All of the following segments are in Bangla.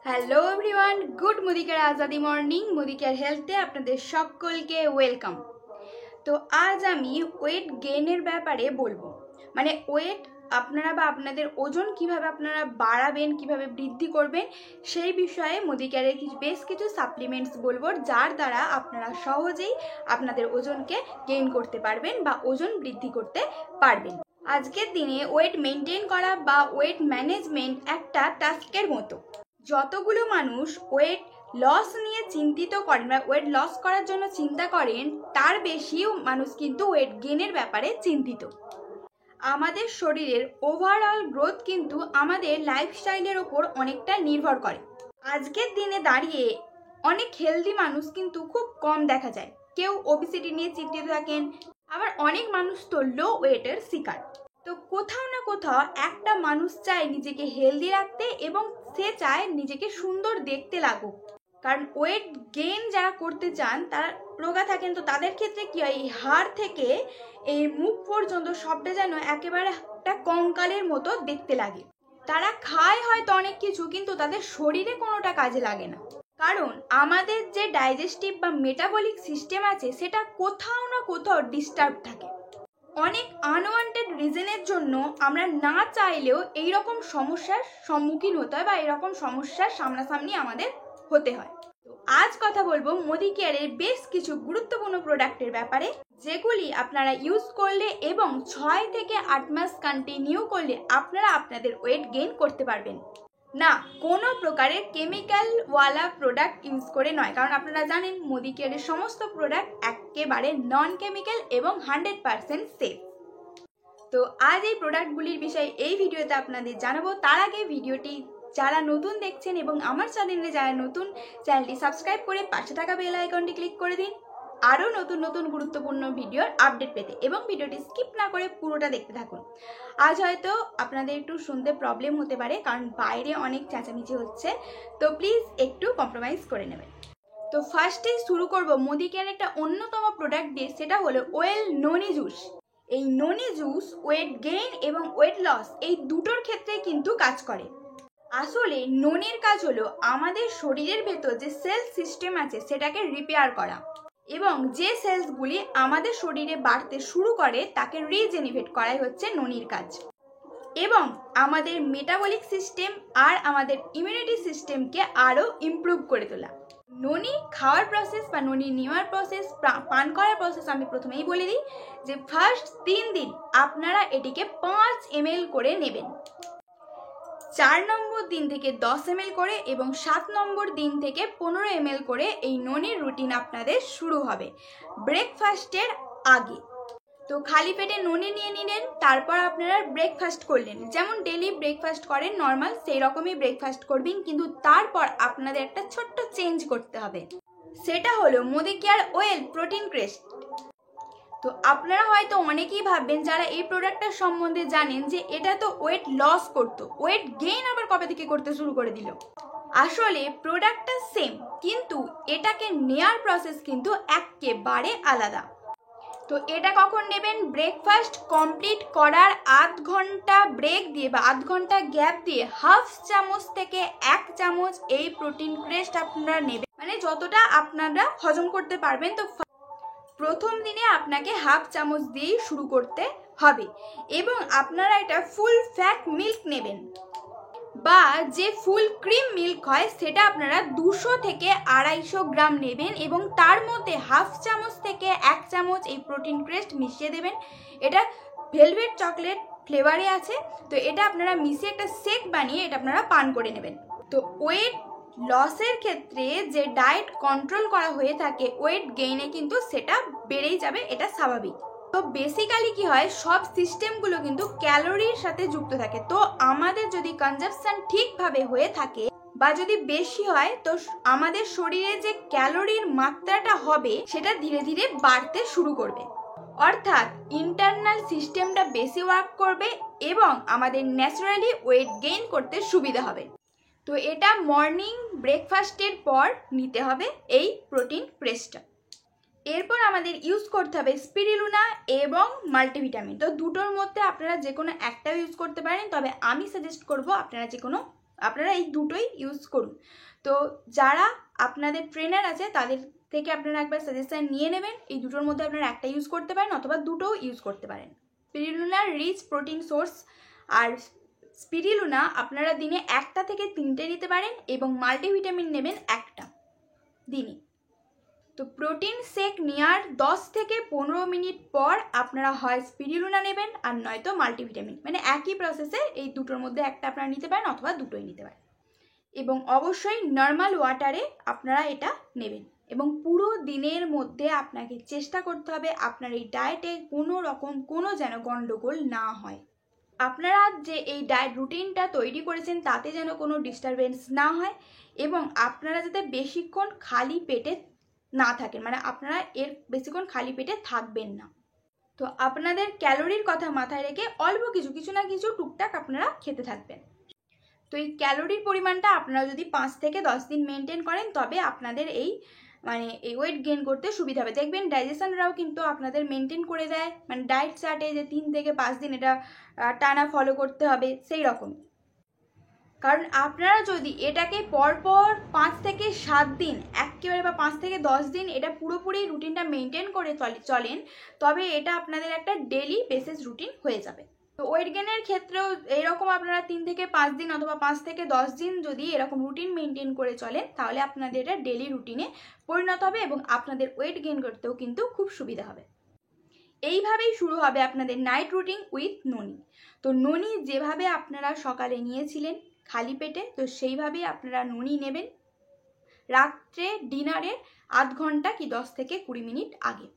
Hello everyone, good মুদিকের Azadi morning. মুদিকের হেলথে আপনাদের সকলকে ওয়েলকাম। তো আজ আমি ওয়েট গেইনের ব্যাপারে বলবো, মানে ওয়েট আপনারা বা আপনাদের ওজন কিভাবে আপনারা বাড়াবেন, কিভাবে বৃদ্ধি করবেন, সেই বিষয়ে মুদিকেয়ারের বেশ কিছু সাপ্লিমেন্টস বলবো, যার দ্বারা আপনারা সহজেই আপনাদের ওজনকে গেইন করতে পারবেন বা ওজন বৃদ্ধি করতে পারবেন। আজকের দিনে ওয়েট মেনটেন করা বা ওয়েট ম্যানেজমেন্ট একটা টাস্কের মতো। যতগুলো মানুষ ওয়েট লস নিয়ে চিন্তিত করেন বা ওয়েট লস করার জন্য চিন্তা করেন, তার বেশিও মানুষ কিন্তু ওয়েট গেইনের ব্যাপারে চিন্তিত। আমাদের শরীরের ওভারঅল গ্রোথ কিন্তু আমাদের লাইফস্টাইলের ওপর অনেকটা নির্ভর করে। আজকের দিনে দাঁড়িয়ে অনেক হেলদি মানুষ কিন্তু খুব কম দেখা যায়। কেউ ওবেসিটি নিয়ে চিন্তিত থাকেন, আবার অনেক মানুষ তো লো ওয়েটের শিকার। তো কোথাও না কোথাও একটা মানুষ চায় নিজেকে হেলদি রাখতে এবং সে চায় নিজেকে সুন্দর দেখতে লাগুক। কারণ ওয়েট গেইন যারা করতে চান তারা রোগা থাকেন, তো তাদের ক্ষেত্রে কি হয়, এই হাড় থেকে এই মুখ পর্যন্ত সবটা যেন একেবারে একটা কঙ্কালের মতো দেখতে লাগে। তারা খায় হয়তো অনেক কিছু, কিন্তু তাদের শরীরে কোনোটা কাজে লাগে না। কারণ আমাদের যে ডাইজেস্টিভ বা মেটাবলিক সিস্টেম আছে সেটা কোথাও না কোথাও ডিস্টার্ব থাকে। অনেক আনওয়ান্টেড রিজনের জন্য আমরা না চাইলেও এইরকম সমস্যার সম্মুখীন হতে হয় বা এরকম সমস্যার সামনাসামনি আমাদের হতে হয়। তো আজ কথা বলবো মুদিকেয়ারের বেশ কিছু গুরুত্বপূর্ণ প্রোডাক্টের ব্যাপারে, যেগুলি আপনারা ইউজ করলে এবং 6 থেকে 8 মাস কন্টিনিউ করলে আপনারা আপনাদের ওয়েট গেইন করতে পারবেন। না, কোনো প্রকারের কেমিক্যালওয়ালা প্রোডাক্ট ইউজ করে নয়, কারণ আপনারা জানেন মুদিকেয়ারের সমস্ত প্রোডাক্ট একেবারে নন কেমিক্যাল এবং 100% সেফ। তো আজ এই প্রোডাক্টগুলির বিষয়ে এই ভিডিওতে আপনাদের জানাবো। তার আগে ভিডিওটি যারা নতুন দেখছেন এবং আমার চ্যানেলে যারা নতুন, চ্যানেলটি সাবস্ক্রাইব করে পাশে থাকা বেল আইকনটি ক্লিক করে দিন আরও নতুন নতুন গুরুত্বপূর্ণ ভিডিওর আপডেট পেতে, এবং ভিডিওটি স্কিপ না করে পুরোটা দেখতে থাকুন। আজ হয়তো আপনাদের একটু শুনতে প্রবলেম হতে পারে, কারণ বাইরে অনেক চেঁচামেচি হচ্ছে, তো প্লিজ একটু কম্প্রোমাইজ করে নেবেন। তো ফার্স্টেই শুরু করব মুদিকেয়ার একটা অন্যতম প্রোডাক্ট দিয়ে, সেটা হলো ওয়েল ননি জুস। এই ননি জুস ওয়েট গেইন এবং ওয়েট লস এই দুটোর ক্ষেত্রে কিন্তু কাজ করে। আসলে ননির কাজ হলো আমাদের শরীরের ভেতর যে সেল সিস্টেম আছে সেটাকে রিপেয়ার করা, এবং যে সেলসগুলি আমাদের শরীরে বাড়তে শুরু করে তাকে রিজেনিভেট করাই হচ্ছে ননির কাজ, এবং আমাদের মেটাবলিক সিস্টেম আর আমাদের ইমিউনিটি সিস্টেমকে আরও ইমপ্রুভ করে তোলা। ননি খাওয়ার প্রসেস বা ননি নেওয়ার প্রসেস, পান করার প্রসেস আমি প্রথমেই বলে দিই যে ফার্স্ট 3 দিন আপনারা এটিকে 5 ml করে নেবেন, 4 নম্বর দিন থেকে 10 ml করে এবং 7 নম্বর দিন থেকে 15 ml করে এই ননির রুটিন আপনাদের শুরু হবে ব্রেকফাস্টের আগে। তো খালি পেটে ননি নিয়ে নিলেন, তারপর আপনারা ব্রেকফাস্ট করলেন, যেমন ডেলি ব্রেকফাস্ট করেন নর্মাল সেই রকমই ব্রেকফাস্ট করবেন, কিন্তু তারপর আপনাদের একটা ছোট্ট চেঞ্জ করতে হবে, সেটা হলো মুদিকেয়ার ওয়েল প্রোটিন ক্রেস্ট। তো আপনারা হয়তো অনেকেই ভাববেন যারা এই প্রোডাক্টটার সম্বন্ধে জানেন যে এটা তো ওয়েট লস করতো, ওয়েট গেইন আবার কবে থেকে করতে শুরু করে দিল। আসলে প্রোডাক্টটা সেম, কিন্তু এটাকে নেয়ার প্রসেস কিন্তু একেবারে আলাদা। তো এটা কখন নেবেন, ব্রেকফাস্ট কমপ্লিট করার আধ ঘন্টা ব্রেক দিয়ে বা আধ ঘন্টা গ্যাপ দিয়ে হাফ চামচ থেকে 1 চামচ এই প্রোটিন ক্রেস্ট আপনারা নেবেন, মানে যতটা আপনারা হজম করতে পারবেন। তো প্রথম দিনে আপনাকে হাফ চামচ দিয়েই শুরু করতে হবে, এবং আপনারা এটা ফুল ফ্যাট মিল্ক নেবেন বা যে ফুল ক্রিম মিল্ক হয় সেটা আপনারা 200 থেকে 250 গ্রাম নেবেন, এবং তার মধ্যে হাফ চামচ থেকে 1 চামচ এই প্রোটিন ক্রেস্ট মিশিয়ে দেবেন। এটা ভেলভেট চকলেট ফ্লেভারে আছে, তো এটা আপনারা মিশিয়ে একটা শেক বানিয়ে এটা আপনারা পান করে নেবেন। তো ওয়েট লসের ক্ষেত্রে যে ডায়েট কন্ট্রোল করা হয়ে থাকে, ওয়েট গেইনে কিন্তু সেটা বেড়েই যাবে, এটা স্বাভাবিক। তো বেসিক্যালি কি হয়, সব সিস্টেমগুলো কিন্তু ক্যালোরির সাথে যুক্ত থাকে। তো আমাদের যদি কনজাম্পশন ঠিকভাবে হয়ে থাকে বা যদি বেশি হয়, তো আমাদের শরীরে যে ক্যালোরির মাত্রাটা হবে সেটা ধীরে ধীরে বাড়তে শুরু করবে, অর্থাৎ ইন্টারনাল সিস্টেমটা বেশি ওয়ার্ক করবে এবং আমাদের ন্যাচারালি ওয়েট গেইন করতে সুবিধা হবে। তো এটা মর্নিং ব্রেকফাস্টের পর নিতে হবে এই প্রোটিন ক্রেস্টটা। এরপর আমাদের ইউজ করতে হবে স্পিরুলিনা এবং মাল্টিভিটামিন। তো দুটোর মধ্যে আপনারা যে কোনো একটা ইউজ করতে পারেন, তবে আমি সাজেস্ট করব আপনারা যে কোনো আপনারা এই দুটোই ইউজ করুন। তো যারা আপনাদের ট্রেনার আছে তাদের থেকে আপনারা একবার সাজেশন নিয়ে নেবেন, এই দুটোর মধ্যে আপনারা একটা ইউজ করতে পারেন অথবা দুটোও ইউজ করতে পারেন। স্পিরুলিনা রিচ প্রোটিন সোর্স, আর স্পিরুলিনা আপনারা দিনে 1টা থেকে 3টে নিতে পারেন এবং মাল্টিভিটামিন নেবেন 1টা দিনে। তো প্রোটিন শেক নেওয়ার 10 থেকে 15 মিনিট পর আপনারা হয় স্পিরুলিনা নেবেন আর নয়তো মাল্টিভিটামিন, মানে একই প্রসেসে এই দুটোর মধ্যে একটা আপনারা নিতে পারেন অথবা দুটোই নিতে পারেন। এবং অবশ্যই নর্মাল ওয়াটারে আপনারা এটা নেবেন এবং পুরো দিনের মধ্যে আপনাকে চেষ্টা করতে হবে আপনার এই ডায়েটে কোনো যেন গন্ডগোল না হয়। আপনারা যে এই ডায়েট রুটিনটা তৈরি করেছেন তাতে যেন কোনো ডিস্টারবেন্স না হয় এবং আপনারা যাতে বেশিক্ষণ খালি পেটে না থাকেন, মানে আপনারা এর বেশিক্ষণ খালি পেটে থাকবেন না। তো আপনাদের ক্যালোরির কথা মাথায় রেখে অল্প কিছু না কিছু টুকটাক আপনারা খেতে থাকবেন। তো এই ক্যালোরির পরিমাণটা আপনারা যদি 5 থেকে 10 দিন মেনটেন করেন তবে আপনাদের এই ওয়েট গেইন করতে সুবিধা হবে। দেখবেন ডাইজেশনরাও কিন্তু আপনাদের মেনটেন করে দেয়, মানে ডায়েট চার্টে যে 3 থেকে 5 দিন এটা টানা ফলো করতে হবে সেই রকম। কারণ আপনারা যদি এটাকে পরপর 5 থেকে 7 দিন একেবারে বা 5 থেকে 10 দিন এটা পুরোপুরি রুটিনটা মেনটেন করে চলেন তবে এটা আপনাদের একটা ডেলি বেসিস রুটিন হয়ে যাবে। তো ওয়েট গেইনের ক্ষেত্রেও এরকম আপনারা 3 থেকে 5 দিন অথবা 5 থেকে 10 দিন যদি এরকম রুটিন মেনটেন করে চলেন তাহলে আপনাদের এটা ডেলি রুটিনে পরিণত হবে এবং আপনাদের ওয়েট গেইন করতেও কিন্তু খুব সুবিধা হবে। এইভাবেই শুরু হবে আপনাদের নাইট রুটিন উইথ ননি। তো ননি যেভাবে আপনারা সকালে নিয়েছিলেন খালি পেটে, তো সেইভাবেই আপনারা ননি নেবেন রাত্রে ডিনারের আধ ঘন্টা কি 10 থেকে 20 মিনিট আগে।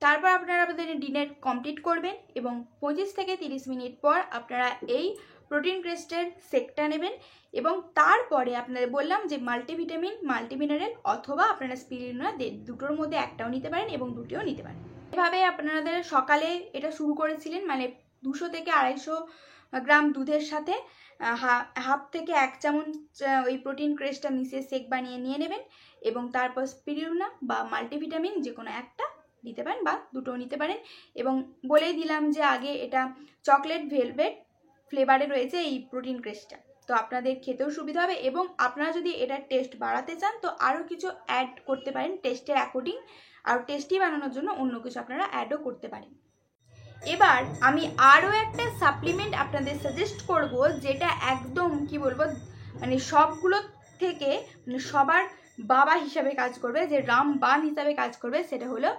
তারপর আপনারা আপনাদের ডিনার কমপ্লিট করবেন এবং 25 থেকে 30 মিনিট পর আপনারা এই প্রোটিন ক্রেস্টের শেকটা নেবেন এবং তারপরে আপনাদের বললাম যে মাল্টিভিটামিন মাল্টিমিনারেল অথবা আপনারা স্পিরুলিনা দুটোর মধ্যে একটাও নিতে পারেন এবং দুটোও নিতে পারেন। এভাবে আপনাদের সকালে এটা শুরু করেছিলেন, মানে 200 থেকে 250 গ্রাম দুধের সাথে হাফ থেকে 1 চামচ ওই প্রোটিন ক্রেস্টটা মিশিয়ে শেক বানিয়ে নিয়ে নেবেন এবং তারপর স্পিরুলিনা বা মাল্টিভিটামিন যে কোনো একটা নিতে পারেন বা দুটোও নিতে পারেন। এবং বলেই দিলাম যে আগে এটা চকলেট ভেলভেট ফ্লেভারে রয়েছে এই প্রোটিন ক্রেস্টটা, তো আপনাদের খেতেও সুবিধা হবে এবং আপনারা যদি এটার টেস্ট বাড়াতে চান তো আরও কিছু অ্যাড করতে পারেন টেস্টের অ্যাকর্ডিং, আর টেস্টি বানানোর জন্য অন্য কিছু আপনারা অ্যাডও করতে পারেন। এবার আমি আরও একটা সাপ্লিমেন্ট আপনাদের সাজেস্ট করব যেটা একদম কি বলবো মানে সবগুলো থেকে মানে সবার বাবা হিসাবে কাজ করবে, যে রামবান হিসাবে কাজ করবে, সেটা হলো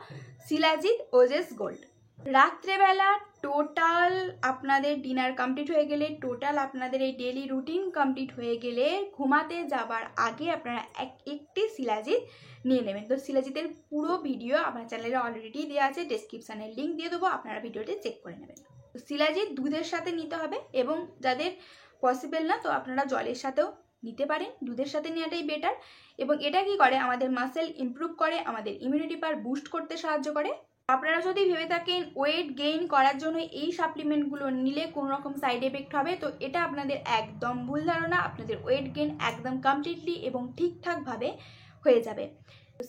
শিলাজিৎ ওজেস গোল্ড। রাত্রেবেলা টোটাল আপনাদের ডিনার কমপ্লিট হয়ে গেলে, টোটাল আপনাদের এই ডেলি রুটিন কমপ্লিট হয়ে গেলে ঘুমাতে যাবার আগে আপনারা একটি শিলাজিৎ নিয়ে নেবেন। তো শিলাজিতের পুরো ভিডিও আমার চ্যানেলে অলরেডি দেওয়া আছে, ডেসক্রিপশানে লিঙ্ক দিয়ে দেবো, আপনারা ভিডিওটি চেক করে নেবেন। তো শিলাজিৎ দুধের সাথে নিতে হবে এবং যাদের পসিবল না তো আপনারা জলের সাথেও নিতে পারেন, দুধের সাথে নেওয়াটাই বেটার। এবং এটা কি করে আমাদের মাসেল ইমপ্রুভ করে, আমাদের ইমিউনিটি পাওয়ার বুস্ট করতে সাহায্য করে। আপনারা যদি ভেবে থাকেন ওয়েট গেইন করার জন্য এই সাপ্লিমেন্টগুলো নিলে কোনো রকম সাইড এফেক্ট হবে, তো এটা আপনাদের একদম ভুল ধারণা। আপনাদের ওয়েট গেইন একদম কমপ্লিটলি এবং ঠিকঠাকভাবে হয়ে যাবে।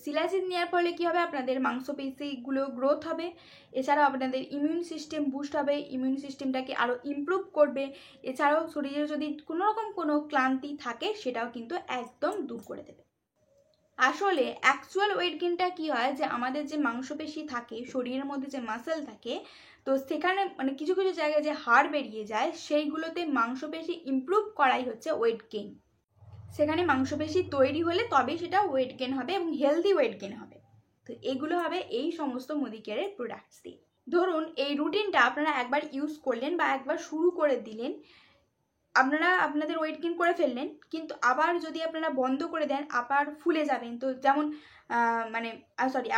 শিলাজিৎ নেওয়ার ফলে কী হবে, আপনাদের মাংসপেশিগুলো গ্রোথ হবে, এছাড়াও আপনাদের ইমিউন সিস্টেম বুস্ট হবে, ইমিউন সিস্টেমটাকে আরও ইমপ্রুভ করবে। এছাড়াও শরীরে যদি কোনো রকম কোনো ক্লান্তি থাকে সেটাও কিন্তু একদম দূর করে দেবে। আসলে অ্যাকচুয়াল ওয়েট গেইনটা কী হয়, যে আমাদের যে মাংসপেশি থাকে শরীরের মধ্যে যে মাসেল থাকে, তো সেখানে মানে কিছু কিছু জায়গায় যে হাড় বেরিয়ে যায় সেইগুলোতে মাংসপেশি ইমপ্রুভ করাই হচ্ছে ওয়েট গেইন। সেখানে মাংসপেশি তৈরি হলে তবেই সেটা ওয়েট গেইন হবে এবং হেলদি ওয়েট গেইন হবে। তো এগুলো হবে এই সমস্ত মুদিকেয়ারের প্রোডাক্টস দিয়ে। ধরুন এই রুটিনটা আপনারা একবার ইউজ করলেন বা একবার শুরু করে দিলেন, আপনারা আপনাদের ওয়েট গেইন করে ফেললেন, কিন্তু আবার যদি আপনারা বন্ধ করে দেন আবার ফুলে যাবেন। তো যেমন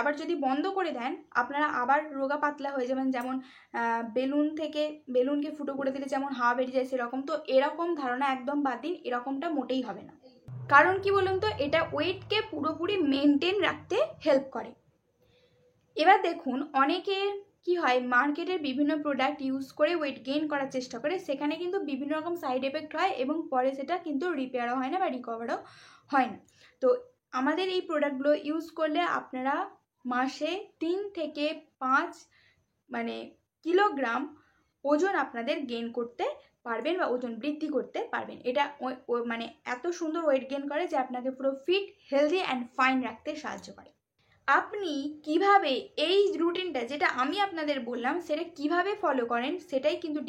আবার যদি বন্ধ করে দেন আপনারা আবার রোগা পাতলা হয়ে যাবেন, যেমন বেলুনকে ফুটো করে দিলে যেমন হাওয়া বেরিয়ে যায় সেরকম। তো এরকম ধারণা একদম বাদ দিন, এরকমটা মোটেই হবে না। কারণ কি বলুন তো, এটা ওয়েটকে পুরোপুরি মেনটেন রাখতে হেল্প করে। এবার দেখুন অনেকে কি হয়, মার্কেটের বিভিন্ন প্রোডাক্ট ইউজ করে ওয়েট গেইন করার চেষ্টা করে, সেখানে কিন্তু বিভিন্ন রকম সাইড এফেক্ট হয় এবং পরে সেটা কিন্তু রিপেয়ারও হয় না বা রিকভারও হয় না। তো আমাদের এই প্রোডাক্টগুলো ইউজ করলে আপনারা মাসে 3 থেকে 5 কিলোগ্রাম ওজন আপনাদের গেইন করতে পারবেন বা ওজন বৃদ্ধি করতে পারবেন। এটা মানে এত সুন্দর ওয়েট গেইন করে যে আপনাকে পুরো ফিট, হেলদি অ্যান্ড ফাইন রাখতে সাহায্য করে। আপনি কিভাবে এই রুটিনটা, যেটা আমি আপনাদের বললাম, সেটা কিভাবে ফলো করেন সেটাই কিন্তু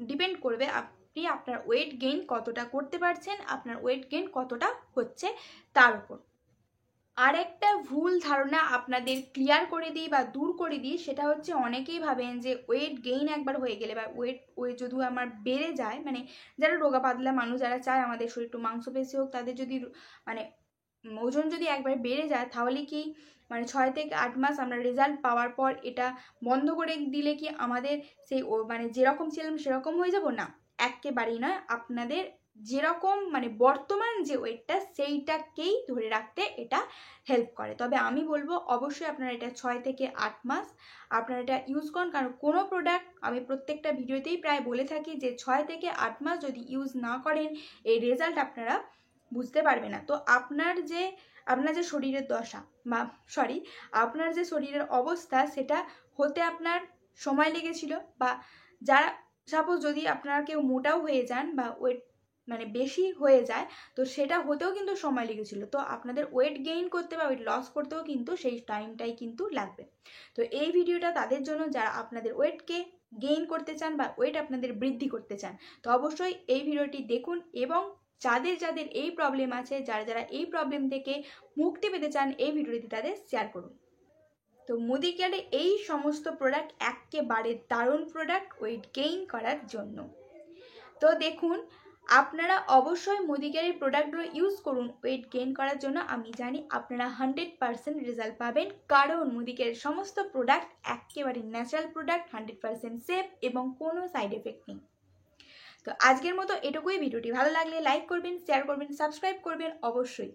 ডিপেন্ড করবে আপনি আপনার ওয়েট গেইন কতটা করতে পারছেন, আপনার ওয়েট গেইন কতটা হচ্ছে তার উপর। আর একটা ভুল ধারণা আপনাদের ক্লিয়ার করে দিই বা দূর করে দিই, সেটা হচ্ছে অনেকেই ভাবেন যে ওয়েট গেইন একবার হয়ে গেলে বা ওয়েট যদি আমার বেড়ে যায়, মানে যারা রোগা পাতলা মানুষ, যারা চায় আমাদের শরীর একটু মাংসপেশি হোক, তাদের যদি মানে ওজন যদি একবার বেড়ে যায় তাহলে কি মানে 6 থেকে 8 মাস আমরা রেজাল্ট পাওয়ার পর এটা বন্ধ করে দিলে কি আমাদের সেই মানে যেরকম ছিলাম সেরকম হয়ে যাব? না, একেবারেই নয়। আপনাদের যেরকম মানে বর্তমান যে ওয়েটটা সেইটাকেই ধরে রাখতে এটা হেল্প করে। তবে আমি বলবো অবশ্যই আপনারা এটা 6 থেকে 8 মাস আপনারা এটা ইউজ করুন, কারণ কোনো প্রোডাক্ট আমি প্রত্যেকটা ভিডিওতেই প্রায় বলে থাকি যে 6 থেকে 8 মাস যদি ইউজ না করেন এই রেজাল্ট আপনারা বুঝতে পারবে না। তো আপনার যে শরীরের দশা বা আপনার যে শরীরের অবস্থা সেটা হতে আপনার সময় লেগেছিল, বা যারা সাপোজ যদি আপনারা কেউ মোটাও হয়ে যান বা ওয়েট মানে বেশি হয়ে যায়, তো সেটা হতেও কিন্তু সময় লেগেছিল। তো আপনাদের ওয়েট গেইন করতে বা ওয়েট লস করতেও কিন্তু সেই টাইমটাই কিন্তু লাগবে। তো এই ভিডিওটা তাদের জন্য যারা আপনাদের ওয়েটকে গেইন করতে চান বা ওয়েট আপনাদের বৃদ্ধি করতে চান। তো অবশ্যই এই ভিডিওটি দেখুন, এবং যাদের এই প্রবলেম আছে, যারা এই প্রবলেম থেকে মুক্তি পেতে চান, এই ভিডিওটি তাদের শেয়ার করুন। তো মুদি কেয়ারে এই সমস্ত প্রোডাক্ট একেবারে দারুণ প্রোডাক্ট ওয়েট গেইন করার জন্য। তো দেখুন, আপনারা অবশ্যই মুদি কেয়ারের প্রোডাক্টগুলো ইউজ করুন ওয়েট গেইন করার জন্য। আমি জানি আপনারা 100% রেজাল্ট পাবেন, কারণ মুদি কেয়ারের সমস্ত প্রোডাক্ট একেবারে ন্যাচারাল প্রোডাক্ট, 100% সেফ এবং কোনো সাইড এফেক্ট নেই। তো আজকের মতো এটুকুই। ভিডিওটি ভালো লাগলে লাইক করবেন, শেয়ার করবেন, সাবস্ক্রাইব করবেন অবশ্যই,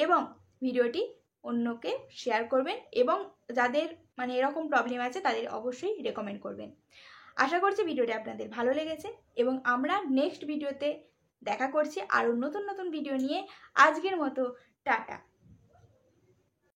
এবং ভিডিওটি অন্যকে শেয়ার করবেন, এবং যাদের মানে এরকম প্রবলেম আছে তাদের অবশ্যই রেকমেন্ড করবেন। আশা করছি ভিডিওটি আপনাদের ভালো লেগেছে, এবং আমরা নেক্সট ভিডিওতে দেখা করছি আরও নতুন নতুন ভিডিও নিয়ে। আজকের মতো টাটা।